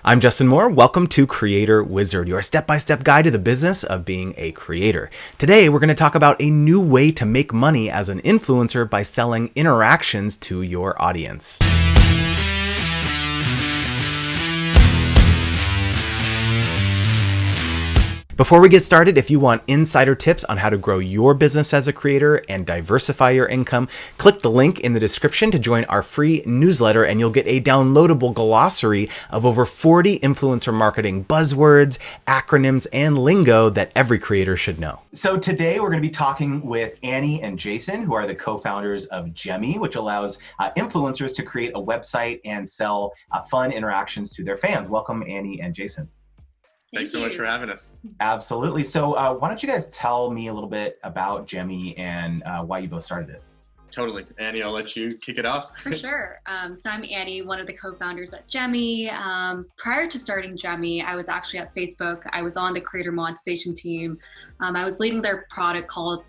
I'm Justin Moore. Welcome to Creator Wizard, your step-by-step guide to the business of being a creator. Today, we're going to talk about a new way to make money as an influencer by selling interactions to your audience. Before we get started, if you want insider tips on how to grow your business as a creator and diversify your income, click the link in the description to join our free newsletter and you'll get a downloadable glossary of over 40 influencer marketing buzzwords, acronyms, and lingo that every creator should know. So today we're going to be talking with Annie and Jason, who are the co-founders of Gemmy, which allows influencers to create a website and sell fun interactions to their fans. Welcome, Annie and Jason. Thanks so much for having us. Absolutely. So why don't you guys tell me a little bit about Gemmy and why you both started it? Totally. Annie, I'll let you kick it off. For sure. So I'm Annie, one of the co-founders at Gemmy. Prior to starting Gemmy, I was actually at Facebook. I was on the creator monetization team. I was leading their product called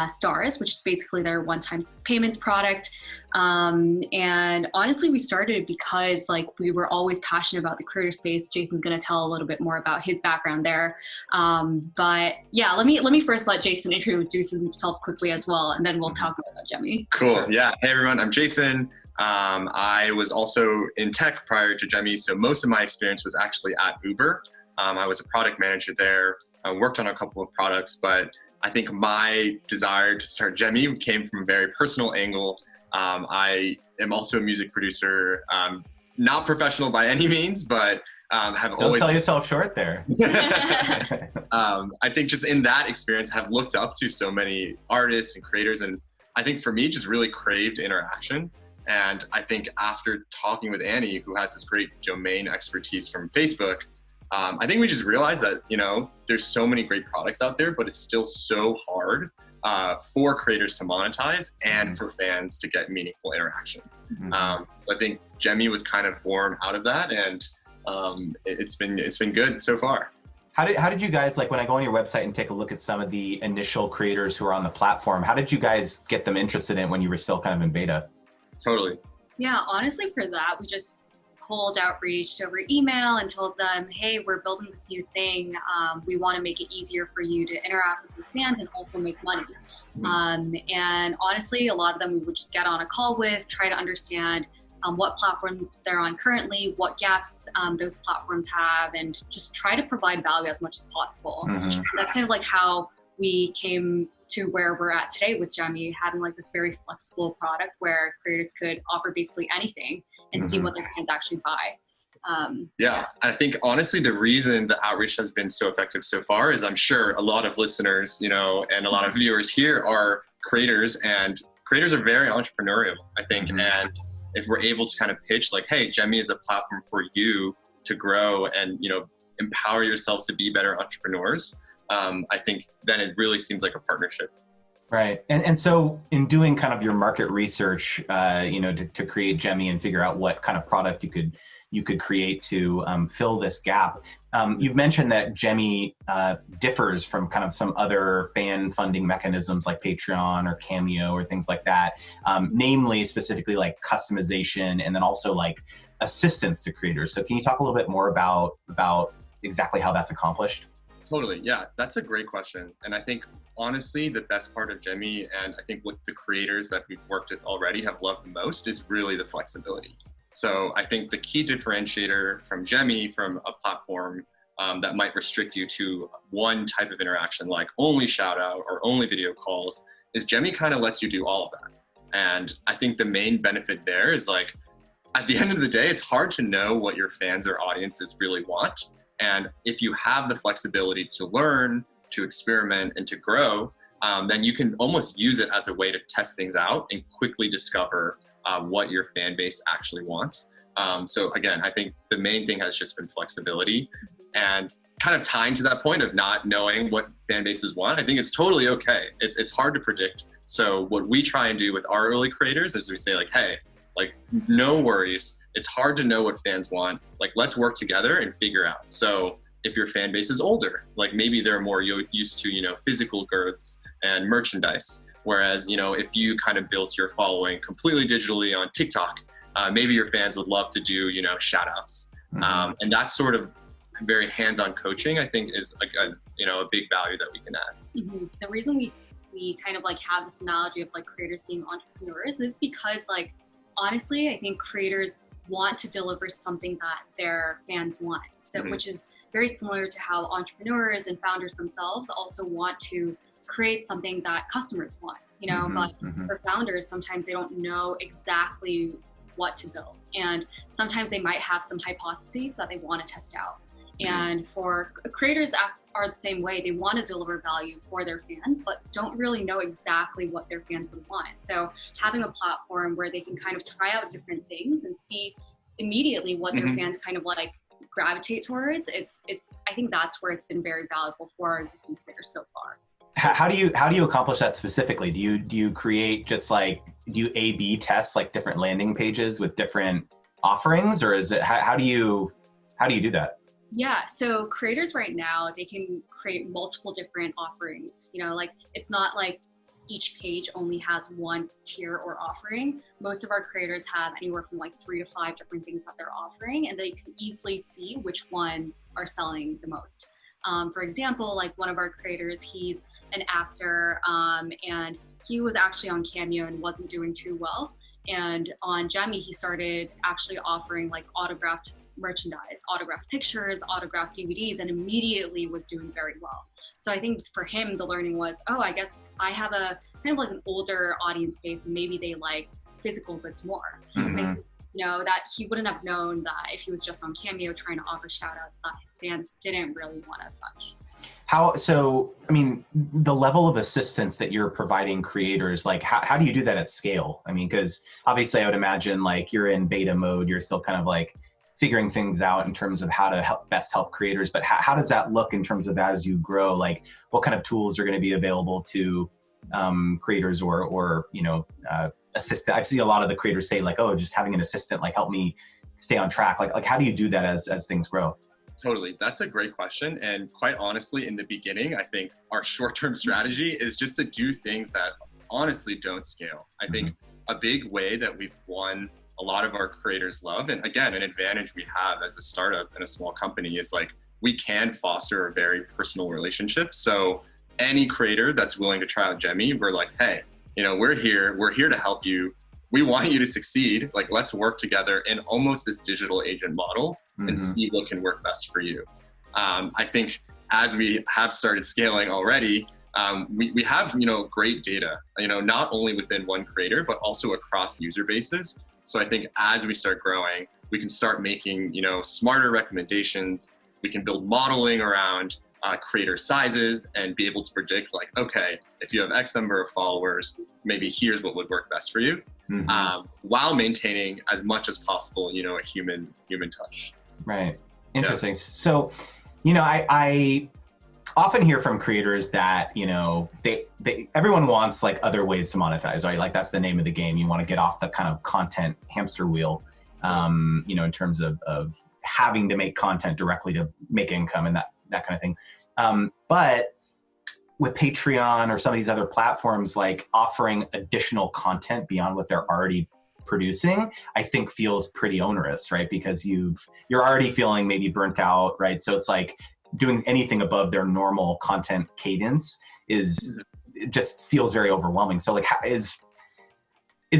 Stars, which is basically their one-time payments product. And honestly, we started because we were always passionate about the creator space. Jason's going to tell a little bit more about his background there. But yeah, let me first let Jason introduce himself quickly as well, and then we'll talk about Gemmy. Cool. Yeah. Hey everyone, I'm Jason. I was also in tech prior to Gemmy, so most of my experience was actually at Uber. I was a product manager there. I worked on a couple of products, but I think my desire to start Gemmy came from a very personal angle. I am also a music producer, not professional by any means, but have Don't always sell yourself short there. I think just in that experience, have looked up to so many artists and creators, and I think for me, just really craved interaction. And I think after talking with Annie, who has this great domain expertise from Facebook, I think we just realized that, there's so many great products out there, but it's still so hard for creators to monetize and for fans to get meaningful interaction. I think Gemmy was kind of born out of that, and it's been good so far. How did you guys, when I go on your website and take a look at some of the initial creators who are on the platform, how did you guys get them interested in when you were still kind of in beta? Totally. Yeah, honestly, for that, we just cold outreach over email and told them, hey, we're building this new thing. We want to make it easier for you to interact with your fans and also make money. And honestly, a lot of them we would just get on a call with, try to understand what platforms they're on currently, what gaps those platforms have, and just try to provide value as much as possible. That's kind of how we came to where we're at today with Gemmy, having this very flexible product where creators could offer basically anything and see what their fans actually buy. Yeah, I think honestly, the reason the outreach has been so effective so far is I'm sure a lot of listeners, and a lot of viewers here are creators, and creators are very entrepreneurial, I think. And if we're able to kind of pitch hey, Gemmy is a platform for you to grow and, empower yourselves to be better entrepreneurs, I think then it really seems like a partnership. Right. And so in doing kind of your market research, to create Gemmy and figure out what kind of product you could create to fill this gap, you've mentioned that Gemmy differs from kind of some other fan funding mechanisms like Patreon or Cameo or things like that, namely specifically customization and then also assistance to creators. So can you talk a little bit more about exactly how that's accomplished? Totally. Yeah, that's a great question. And I think honestly, the best part of Gemmy, and I think what the creators that we've worked with already have loved the most, is really the flexibility. So I think the key differentiator from Gemmy, from a platform that might restrict you to one type of interaction, like only shout out or only video calls, is Gemmy kind of lets you do all of that. And I think the main benefit there is at the end of the day, it's hard to know what your fans or audiences really want. And if you have the flexibility to learn, to experiment, and to grow, then you can almost use it as a way to test things out and quickly discover what your fan base actually wants. So again, I think the main thing has just been flexibility, and kind of tying to that point of not knowing what fan bases want. I think it's totally okay. It's hard to predict. So what we try and do with our early creators is we say hey, no worries. It's hard to know what fans want. Let's work together and figure out. So if your fan base is older, maybe they're more used to, physical goods and merchandise. Whereas, if you kind of built your following completely digitally on TikTok, maybe your fans would love to do, shout outs. And that's sort of very hands-on coaching, I think, is a big value that we can add. The reason we kind of like have this analogy of like creators being entrepreneurs is because like honestly, I think creators want to deliver something that their fans want. So which is very similar to how entrepreneurs and founders themselves also want to create something that customers want, but for founders, sometimes they don't know exactly what to build. And sometimes they might have some hypotheses that they want to test out. And for creators are the same way. They want to deliver value for their fans, but don't really know exactly what their fans would want. So having a platform where they can kind of try out different things and see immediately what their fans kind of like gravitate towards, it's I think that's where it's been very valuable for our existing creators so far. How do you accomplish that specifically? Do you create just like, do you A/B test like different landing pages with different offerings, or is it how do you do that? Yeah, so creators right now, they can create multiple different offerings. Like it's not like each page only has one tier or offering. Most of our creators have anywhere from like 3 to 5 different things that they're offering, and they can easily see which ones are selling the most. For example, like one of our creators, he's an actor, and he was actually on Cameo and wasn't doing too well. And on Jemmy, he started actually offering like autographed merchandise, autographed pictures, autographed DVDs, and immediately was doing very well. So I think for him, the learning was, I guess I have a kind of like an older audience base, and maybe they like physical goods more. That he wouldn't have known that if he was just on Cameo trying to offer shout outs that his fans didn't really want as much. The level of assistance that you're providing creators, like how do you do that at scale? Because obviously I would imagine like you're in beta mode, you're still kind of like figuring things out in terms of how to best help creators, but how does that look in terms of as you grow? Like what kind of tools are going to be available to creators or assistant? I've seen a lot of the creators say like, just having an assistant like help me stay on track. Like how do you do that as things grow? Totally. That's a great question. And quite honestly, in the beginning, I think our short-term strategy is just to do things that honestly don't scale. I think a big way that we've won a lot of our creators love, and again, an advantage we have as a startup and a small company is like, we can foster a very personal relationship. So any creator that's willing to try out Jemmy, we're like, hey, we're here to help you. We want you to succeed. Like, let's work together in almost this digital agent model and see what can work best for you. I think as we have started scaling already, we have, great data, not only within one creator, but also across user bases. So I think as we start growing, we can start making, smarter recommendations. We can build modeling around creator sizes and be able to predict like, okay, if you have X number of followers, maybe here's what would work best for you, while maintaining as much as possible, a human touch. Right. Interesting. Yeah. So, I often hear from creators that, everyone wants like other ways to monetize, right? Like that's the name of the game. You want to get off the kind of content hamster wheel, in terms of having to make content directly to make income and that kind of thing. But with Patreon or some of these other platforms, like offering additional content beyond what they're already producing, I think feels pretty onerous, right? Because you're already feeling maybe burnt out, right? So it's like doing anything above their normal content cadence it just feels very overwhelming. So like, is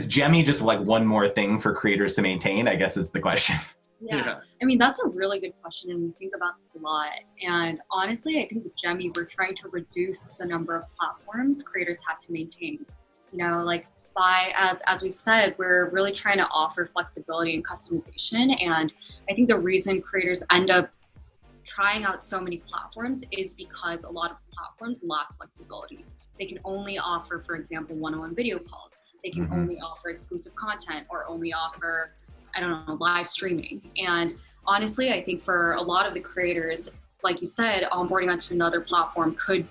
Jemmy just like one more thing for creators to maintain, I guess is the question. Yeah. That's a really good question, and we think about this a lot. And honestly, I think with Jemmy, we're trying to reduce the number of platforms creators have to maintain. As we've said, we're really trying to offer flexibility and customization. And I think the reason creators end up trying out so many platforms is because a lot of platforms lack flexibility. They can only offer, for example, one-on-one video calls. They can only offer exclusive content or only offer, live streaming. And honestly, I think for a lot of the creators, like you said, onboarding onto another platform could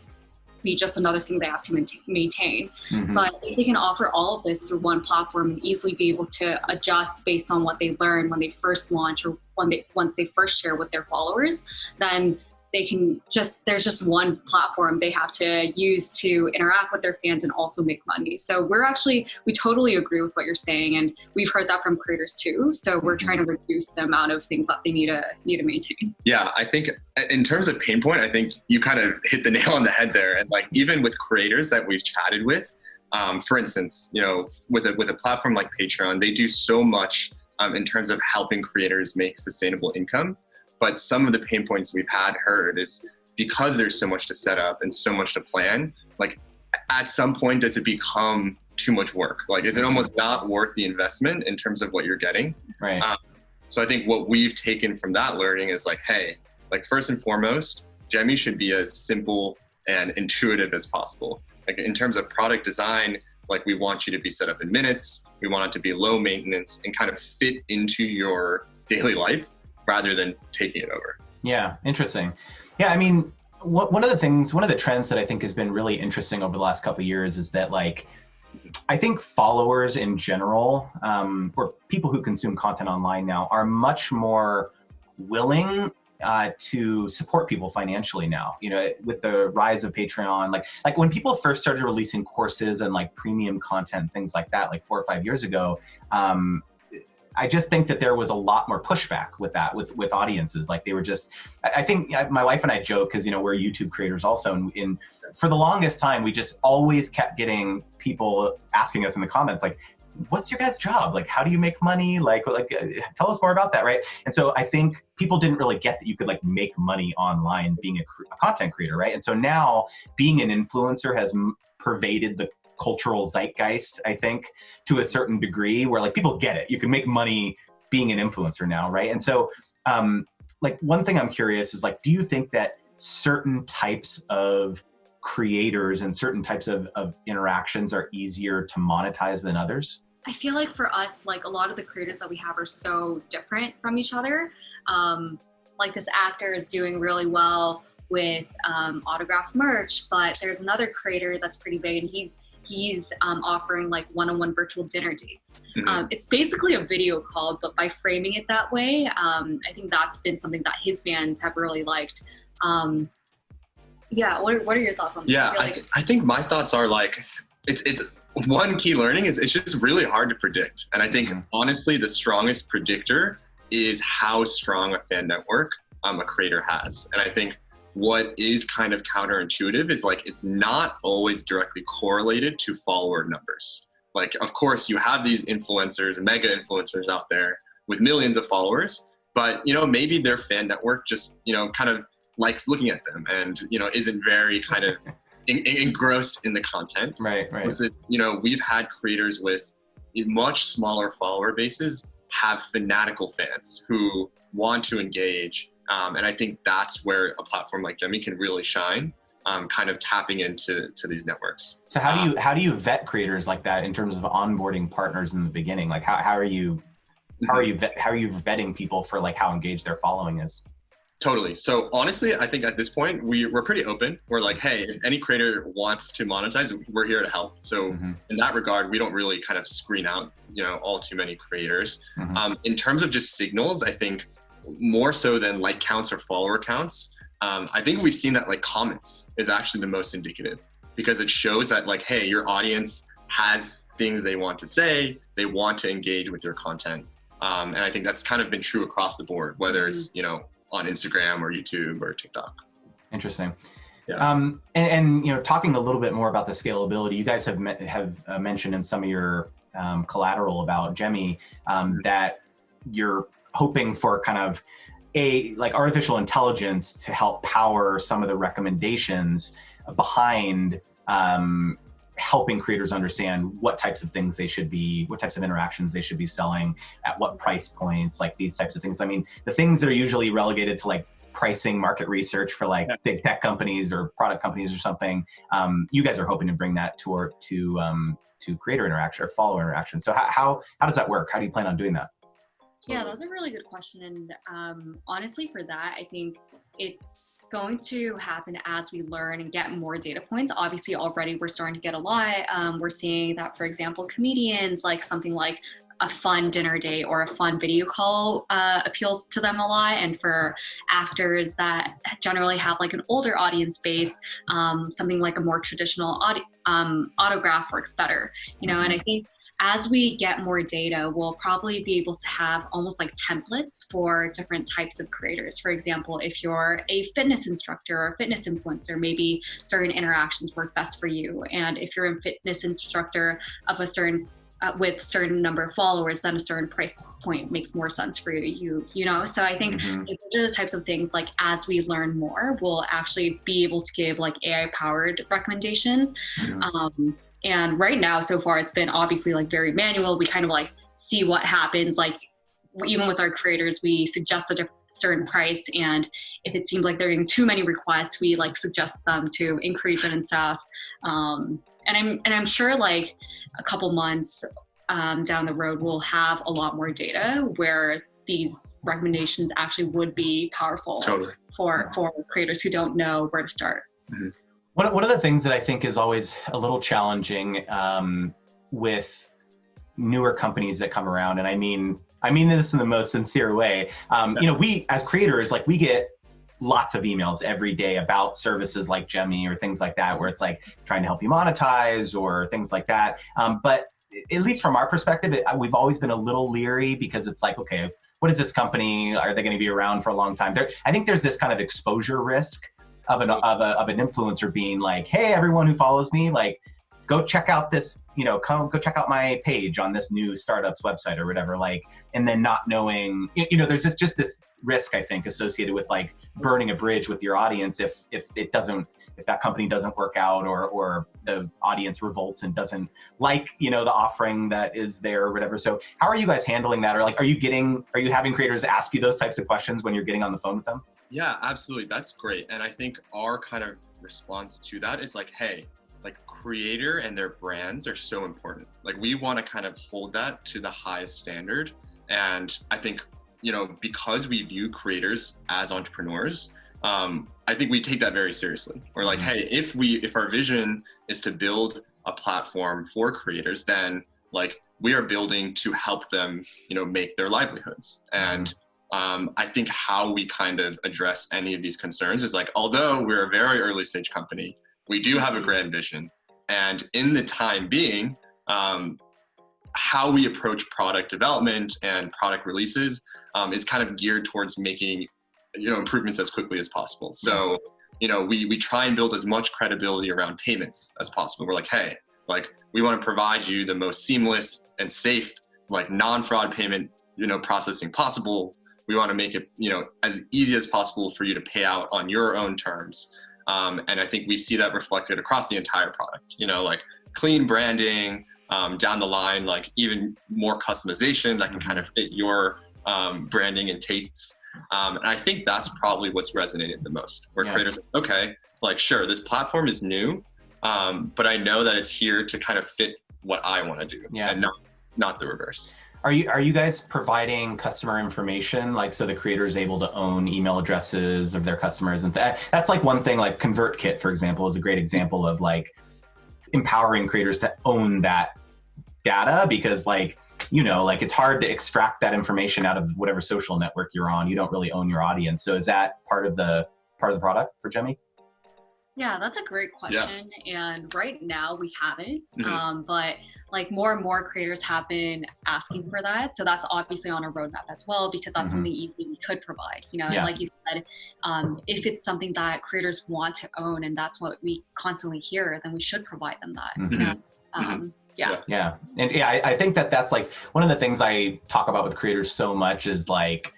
be just another thing they have to maintain. But if they can offer all of this through one platform and easily be able to adjust based on what they learn when they first launch or once they first share with their followers, then they can there's just one platform they have to use to interact with their fans and also make money. So we totally agree with what you're saying, and we've heard that from creators too. So we're trying to reduce the amount of things that they need to maintain. Yeah, I think in terms of pain point, I think you kind of hit the nail on the head there. And like even with creators that we've chatted with, for instance, with a platform like Patreon, they do so much in terms of helping creators make sustainable income. But some of the pain points we've heard is because there's so much to set up and so much to plan, like at some point, does it become too much work? Like, is it almost not worth the investment in terms of what you're getting? Right. So I think what we've taken from that learning is like, hey, like first and foremost, Jemmy should be as simple and intuitive as possible. Like in terms of product design, like we want you to be set up in minutes. We want it to be low maintenance and kind of fit into your daily life, rather than taking it over. Yeah, interesting. Yeah, I mean, one of the trends that I think has been really interesting over the last couple of years is that, like, I think followers in general, or people who consume content online now, are much more willing to support people financially now. With the rise of Patreon, like when people first started releasing courses and like premium content, things like that, like 4 or 5 years ago, I just think that there was a lot more pushback with that, with audiences. Like they were just, I think my wife and I joke, because we're YouTube creators also, and for the longest time we just always kept getting people asking us in the comments like, what's your guys' job? Like, how do you make money? Like tell us more about that, right? And so I think people didn't really get that you could like make money online being a content creator, right? And so now being an influencer has pervaded the cultural zeitgeist, I think, to a certain degree, where like people get it. You can make money being an influencer now, right? And so like one thing I'm curious is like, do you think that certain types of creators and certain types of interactions are easier to monetize than others? I feel like for us, like a lot of the creators that we have are so different from each other. Like this actor is doing really well with autographed merch, but there's another creator that's pretty big, and he's offering like one-on-one virtual dinner dates. Mm-hmm. It's basically a video call, but by framing it that way, I think that's been something that his fans have really liked. Yeah, what are your thoughts on that? Yeah, I think my thoughts are like, it's one key learning is it's just really hard to predict. And I think honestly, the strongest predictor is how strong a fan network a creator has. And I think what is kind of counterintuitive is like, it's not always directly correlated to follower numbers. Like, of course, you have these influencers, mega influencers out there with millions of followers, but, maybe their fan network just, kind of likes looking at them and, isn't very kind of engrossed in the content. Right. So, we've had creators with much smaller follower bases have fanatical fans who want to engage. And I think that's where a platform like Jemmy can really shine, kind of tapping into these networks. So how do you vet creators like that in terms of onboarding partners in the beginning? Like how are you vetting people for like how engaged their following is? Totally. So honestly, I think at this point we're pretty open. We're like, hey, if any creator wants to monetize, we're here to help. So in that regard, we don't really kind of screen out, all too many creators. In terms of just signals, I think more so than like counts or follower counts, I think we've seen that like comments is actually the most indicative, because it shows that like, hey, your audience has things they want to say, they want to engage with your content. And I think that's kind of been true across the board, whether it's, on Instagram or YouTube or TikTok. Interesting. Yeah. And talking a little bit more about the scalability, you guys have mentioned in some of your collateral about Jemmy that you're hoping for kind of like artificial intelligence to help power some of the recommendations behind helping creators understand what types of things what types of interactions they should be selling at what price points, like these types of things. I mean, the things that are usually relegated to like pricing market research for like big tech companies or product companies or something. You guys are hoping to bring that to creator interaction or follower interaction. So how does that work? How do you plan on doing that? Yeah, that's a really good question. And honestly, for that, I think it's going to happen as we learn and get more data points. Obviously, already we're starting to get a lot. We're seeing that, for example, comedians, like something like a fun dinner date or a fun video call appeals to them a lot. And for actors that generally have like an older audience base, something like a more traditional autograph works better, you know. And I think as we get more data, we'll probably be able to have almost like templates for different types of creators. For example, if you're a fitness instructor or fitness influencer, maybe certain interactions work best for you. And if you're a fitness instructor of a certain with certain number of followers, then a certain price point makes more sense for you, you know? So I think those are the types of things, like as we learn more, we'll actually be able to give like AI powered recommendations. And right now, so far, it's been obviously like very manual. We kind of like see what happens. Like even with our creators, we suggest a certain price. And if it seems like they're getting too many requests, we like suggest them to increase it and stuff. And I'm sure like a couple months down the road, we'll have a lot more data where these recommendations actually would be powerful for creators who don't know where to start. One of the things that I think is always a little challenging with newer companies that come around, and I mean this in the most sincere way. You know, we as creators, like we get lots of emails every day about services like Jemmy or things like that, where it's like trying to help you monetize or things like that. But at least from our perspective, we've always been a little leery because it's like, okay, what is this company? Are they going to be around for a long time? I think there's this kind of exposure risk of an influencer being like, hey, everyone who follows me, like, go check out this, you know, go check out my page on this new startup's website or whatever, like, and then not knowing, you know, there's just this risk, I think, associated with like burning a bridge with your audience if that company doesn't work out or the audience revolts and doesn't like, you know, the offering that is there or whatever. So how are you guys handling that? Or like, are you having creators ask you those types of questions when you're getting on the phone with them? Yeah, absolutely. That's great. And I think our kind of response to that is like, hey, like creator and their brands are so important. Like we want to kind of hold that to the highest standard. And I think, you know, because we view creators as entrepreneurs, I think we take that very seriously. We're like, hey, if our vision is to build a platform for creators, then like we are building to help them, you know, make their livelihoods. And I think how we kind of address any of these concerns is like, although we're a very early stage company, we do have a grand vision. And in the time being, how we approach product development and product releases is kind of geared towards making, you know, improvements as quickly as possible. So, you know, we try and build as much credibility around payments as possible. We're like, hey, like we want to provide you the most seamless and safe, like non-fraud payment, you know, processing possible. We want to make it, you know, as easy as possible for you to pay out on your own terms. And I think we see that reflected across the entire product, you know, like clean branding, down the line, like even more customization that can kind of fit your branding and tastes. And I think that's probably what's resonated the most, where creators are, okay, like, sure, this platform is new, but I know that it's here to kind of fit what I want to do and not the reverse. Are you guys providing customer information, like so the creator is able to own email addresses of their customers? And that's like one thing, like ConvertKit, for example, is a great example of like empowering creators to own that data, because like, you know, like it's hard to extract that information out of whatever social network you're on. You don't really own your audience. So is that part of the product for Jemmy? Yeah, that's a great question. Yeah. And right now we haven't, but like more and more creators have been asking for that. So that's obviously on a roadmap as well, because that's something easy we could provide, you know, and like you said, if it's something that creators want to own and that's what we constantly hear, then we should provide them that, you know? Yeah. And I think that's like one of the things I talk about with creators so much is like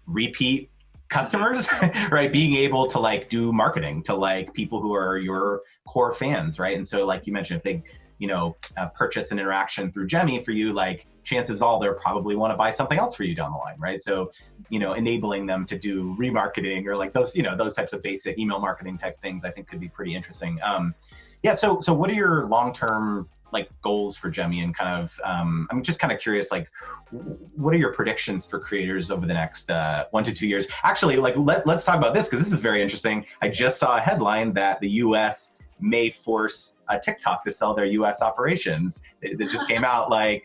repeat customers, right? Being able to like do marketing to like people who are your core fans, right? And so like you mentioned, if they, you know, purchase an interaction through Jemmy for you, like chances are they'll probably want to buy something else for you down the line, right? So, you know, enabling them to do remarketing or like those, you know, those types of basic email marketing type things, I think could be pretty interesting. So what are your long-term like goals for Jemmy and kind of I'm just kind of curious, like what are your predictions for creators over the next 1 to 2 years? Actually, like let's talk about this because this is very interesting. I just saw a headline that the US may force TikTok to sell their US operations. It just came out like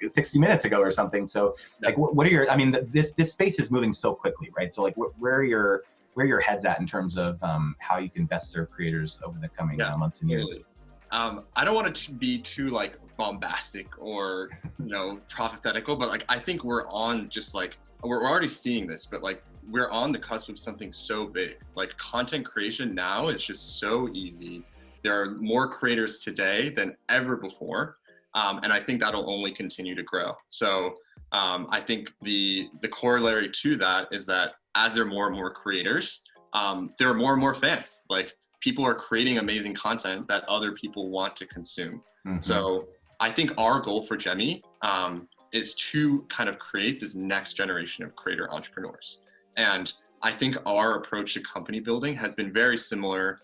60 minutes ago or something. So like what are your, I mean, this space is moving so quickly, right? So like where are your heads at in terms of how you can best serve creators over the coming months and years? I don't want it to be too like bombastic or prophetical, but like I think we're on just like we're already seeing this, but like we're on the cusp of something so big. Like content creation now is just so easy. There are more creators today than ever before, and I think that'll only continue to grow. So I think the corollary to that is that as there are more and more creators, there are more and more fans. Like people are creating amazing content that other people want to consume. Mm-hmm. So I think our goal for Jemmy is to kind of create this next generation of creator entrepreneurs. And I think our approach to company building has been very similar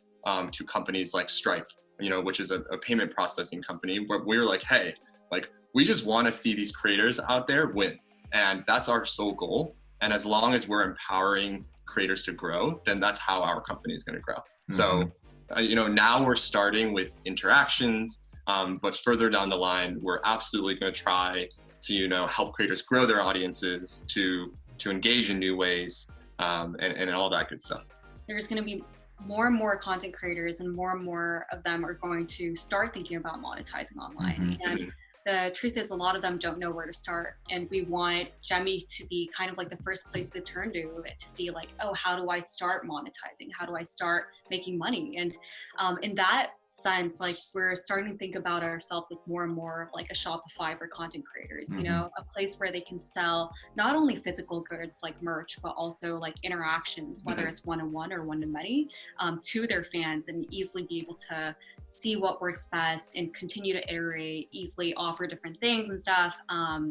to companies like Stripe, which is a payment processing company where we're like, hey, like we just want to see these creators out there win. And that's our sole goal. And as long as we're empowering creators to grow, then that's how our company is going to grow. Mm-hmm. So, now we're starting with interactions, but further down the line, we're absolutely going to try to, help creators grow their audiences, to engage in new ways, and all that good stuff. There's going to be more and more content creators, and more of them are going to start thinking about monetizing online. Mm-hmm. And the truth is a lot of them don't know where to start, and we want Jemmy to be kind of like the first place to turn to see like, oh, how do I start monetizing? How do I start making money? And in that sense, like we're starting to think about ourselves as more and more like a Shopify for content creators, Mm-hmm. A place where they can sell not only physical goods like merch, but also like interactions, whether Mm-hmm. it's one-on-one or one-to-many, to their fans, and easily be able to see what works best and continue to iterate, easily offer different things and stuff.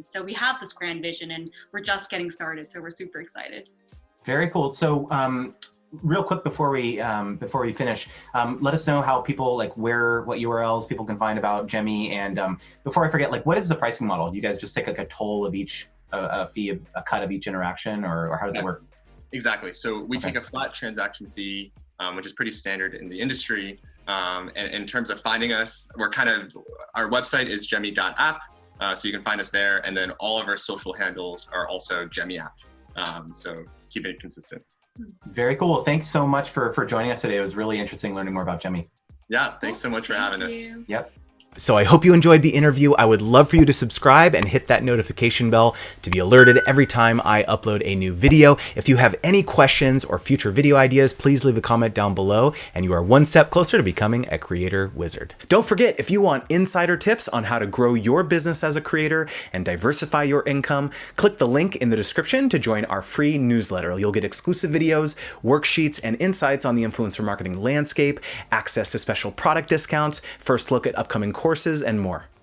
So we have this grand vision and we're just getting started. So we're super excited. Very cool. So real quick before we finish, let us know how people what URLs people can find about Jemmy. And before I forget, like what is the pricing model? Do you guys just take like a toll of each, a fee, a cut of each interaction, or how does it work? Exactly. So we take a flat transaction fee, which is pretty standard in the industry. And in terms of finding us, our website is jemmy.app. So you can find us there. And then all of our social handles are also Jemmy app. So keeping it consistent. Very cool. Thanks so much for joining us today. It was really interesting learning more about Jemmy. Yeah. Thanks so much for having us. Yep. So I hope you enjoyed the interview. I would love for you to subscribe and hit that notification bell to be alerted every time I upload a new video. If you have any questions or future video ideas, please leave a comment down below, and you are one step closer to becoming a creator wizard. Don't forget, if you want insider tips on how to grow your business as a creator and diversify your income, click the link in the description to join our free newsletter. You'll get exclusive videos, worksheets, and insights on the influencer marketing landscape, access to special product discounts, first look at upcoming courses, and more.